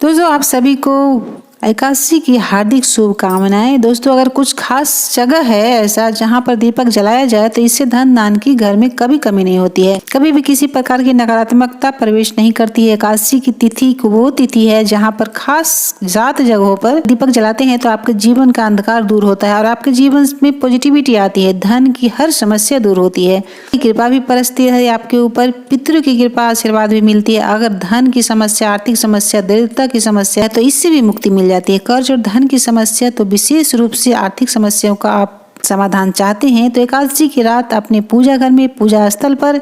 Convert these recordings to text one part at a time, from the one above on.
दोस्तों आप सभी को एकादशी की हार्दिक शुभकामनाएं। दोस्तों अगर कुछ खास जगह है ऐसा जहां पर दीपक जलाया जाए तो इससे धन दान की घर में कभी कमी नहीं होती है, कभी भी किसी प्रकार की नकारात्मकता प्रवेश नहीं करती है। एकादशी की तिथि को वो तिथि है जहां पर खास 7 जगहों पर दीपक जलाते हैं तो आपके जीवन का अंधकार दूर होता है और आपके जीवन में पॉजिटिविटी आती है, धन की हर समस्या दूर होती है, कृपा भी बरसती है आपके ऊपर, पितरों की कृपा आशीर्वाद भी मिलती है। अगर धन की समस्या, आर्थिक समस्या, दरिद्रता की समस्या है तो इससे भी मुक्ति मिल जाती है। कर्ज और धन की समस्या तो विशेष रूप से आर्थिक समस्याओं का आप समाधान चाहते हैं तो एकादशी की रात अपने पूजा घर में पूजा स्थल पर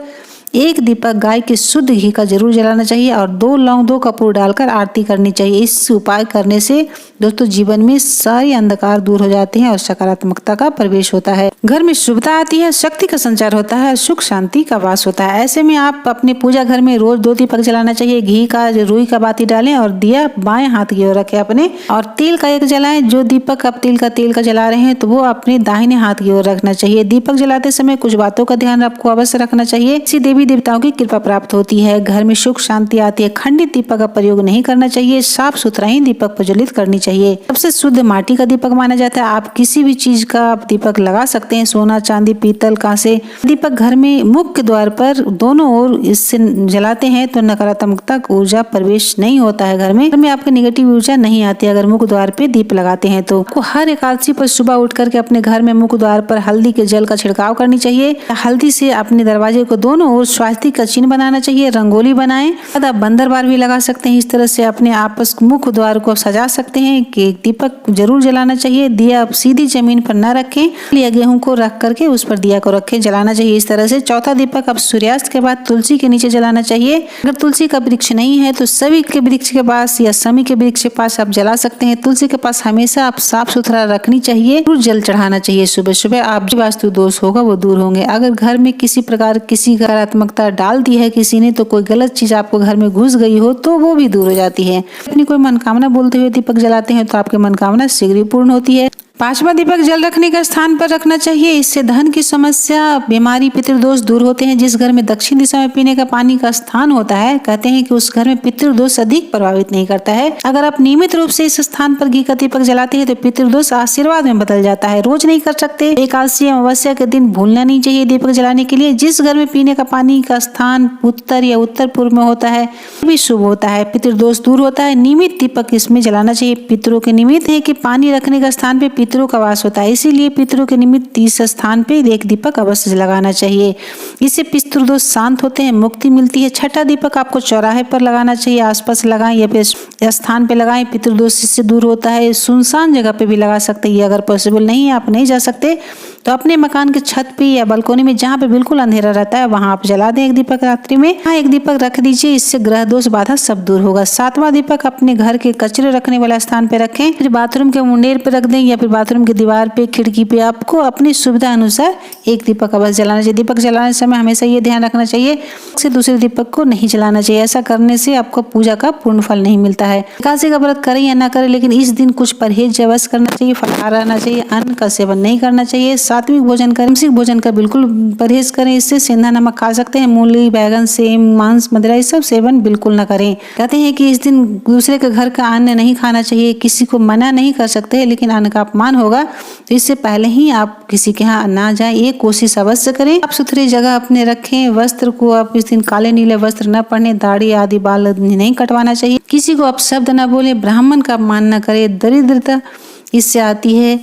एक दीपक गाय के शुद्ध घी का जरूर जलाना चाहिए और 2 लौंग 2 कपूर डालकर आरती करनी चाहिए। इस उपाय करने से दोस्तों जीवन में सारे अंधकार दूर हो जाते हैं और सकारात्मकता का प्रवेश होता है, घर में शुभता आती है, शक्ति का संचार होता है, सुख शांति का वास होता है। ऐसे में आप अपने पूजा घर में रोज 2 दीपक जलाना चाहिए। घी का रुई का बाती डालें और दिया बाएं हाथ की ओर रखें अपने, और तेल का एक जलाएं। जो दीपक आप तेल का जला रहे हैं तो वो अपने दाहिने हाथ की ओर रखना चाहिए। दीपक जलाते समय कुछ बातों का ध्यान आपको अवश्य रखना चाहिए, इसी देवी देवताओं की कृपा प्राप्त होती है, घर में सुख शांति आती है। खंडित दीपक का प्रयोग नहीं करना चाहिए, साफ सुथरा ही दीपक प्रज्वलित करनी चाहिए। सबसे शुद्ध माटी का दीपक माना जाता है। आप किसी भी चीज का आप दीपक लगा सकते हैं, सोना चांदी पीतल कांसे। दीपक घर में मुख्य द्वार पर दोनों ओर इससे जलाते हैं तो नकारात्मकता ऊर्जा प्रवेश नहीं होता है, घर में आपकी निगेटिव ऊर्जा नहीं आती अगर मुख्य द्वार पे दीप लगाते हैं तो। हर एकादशी पर सुबह उठ करके अपने घर में मुख्य द्वार पर हल्दी के जल का छिड़काव करनी चाहिए। हल्दी से अपने दरवाजे को दोनों ओर स्वास्तिक का चिन्ह बनाना चाहिए, रंगोली बनाएं। आप बंदर बार भी लगा सकते हैं। इस तरह से अपने आपस मुख्य द्वार को सजा सकते हैं कि दीपक जरूर जलाना चाहिए। दिया सीधी जमीन पर न रखें या गेहूं को रख करके उस पर दिया को रखें, जलाना चाहिए इस तरह से। चौथा दीपक अब सूर्यास्त के बाद तुलसी के नीचे जलाना चाहिए। अगर तुलसी का वृक्ष नहीं है तो सभी के वृक्ष के पास या समी के वृक्ष के पास आप जला सकते हैं। तुलसी के पास हमेशा आप साफ सुथरा रखनी चाहिए, जल चढ़ाना चाहिए सुबह सुबह। आप जो वास्तु दोष होगा वो दूर होंगे। अगर घर में किसी प्रकार किसी नकारात्मकता डाल दी है किसी ने, तो कोई गलत चीज आपको घर में घुस गई हो तो वो भी दूर हो जाती है। अपनी कोई मनोकामना बोलते हुए दीपक जलाते हैं तो आपकी मनोकामना शीघ्र ही पूर्ण होती है। 5वां दीपक जल रखने का स्थान पर रखना चाहिए। इससे धन की समस्या, बीमारी, पितृदोष दूर होते हैं। जिस घर में दक्षिण दिशा में पीने का पानी का स्थान होता है, कहते हैं कि उस घर में पितृदोष अधिक प्रभावित नहीं करता है। अगर आप नियमित रूप से इस स्थान पर घी का दीपक जलाते हैं तो पितृदोष आशीर्वाद में बदल जाता है। रोज नहीं कर सकते, एकादशी अमावस्या के दिन भूलना नहीं चाहिए दीपक जलाने के लिए। जिस घर में पीने का पानी का स्थान उत्तर या उत्तर पूर्व में होता है भी शुभ होता है, पितृदोष दूर होता है। नियमित दीपक इसमें जलाना चाहिए। पितरों के निमित्त है कि पानी रखने का स्थान पे पितरों का वास होता है, इसीलिए पितरों के निमित्त इस स्थान पे एक दीपक अवश्य लगाना चाहिए। इससे पितृदोष शांत होते हैं, मुक्ति मिलती है। 6ठा दीपक आपको चौराहे पर लगाना चाहिए, आसपास लगाएं या फिर स्थान पे लगाएं, पितृदोष इससे दूर होता है। सुनसान जगह पे भी लगा सकते हैं। ये अगर पॉसिबल नहीं है, आप नहीं जा सकते तो अपने मकान के छत पे या बालकोनी में जहाँ पे बिल्कुल अंधेरा रहता है वहां आप जला दें एक दीपक रात्रि में। हाँ, एक दीपक रख दीजिए, इससे ग्रह दोष बाधा सब दूर होगा। 7वां दीपक अपने घर के कचरे रखने वाला स्थान पे रखें, फिर बाथरूम के मुंडेर पे रख दें या फिर बाथरूम की दीवार पे, खिड़की पे। आपको अपनी सुविधा अनुसार एक दीपक अवश्य जलाना चाहिए। दीपक जलाने समय हमेशा ये ध्यान रखना चाहिए से दूसरे दीपक को नहीं जलाना चाहिए। ऐसा करने से आपको पूजा का पूर्ण फल नहीं मिलता है। एकादशी का व्रत करें या ना करें, लेकिन इस दिन कुछ परहेज अवश्य करना चाहिए। फलाहार रहना चाहिए, अन्न का सेवन नहीं करना चाहिए। सात्विक भोजन करें, मांसिक भोजन का बिल्कुल परहेज करें। इससे सेंधा नमक खा सकते हैं, मूली, बैगन, सेम, मांस, मदिरा ये सब सेवन बिल्कुल ना करें। कहते हैं कि इस दिन दूसरे के घर का अन्न नहीं खाना चाहिए। किसी को मना नहीं कर सकते, लेकिन अन्न का अपमान होगा तो इससे पहले ही आप किसी के यहाँ ना जाएं, ये कोशिश अवश्य करें। आप सुथरी जगह अपने रखें। वस्त्र को आप इस दिन काले नीले वस्त्र न पहने, दाढ़ी आदि बाल नहीं कटवाना चाहिए। किसी को आप शब्द न बोले, ब्राह्मण का अपमान न करें। दरिद्रता इससे आती है।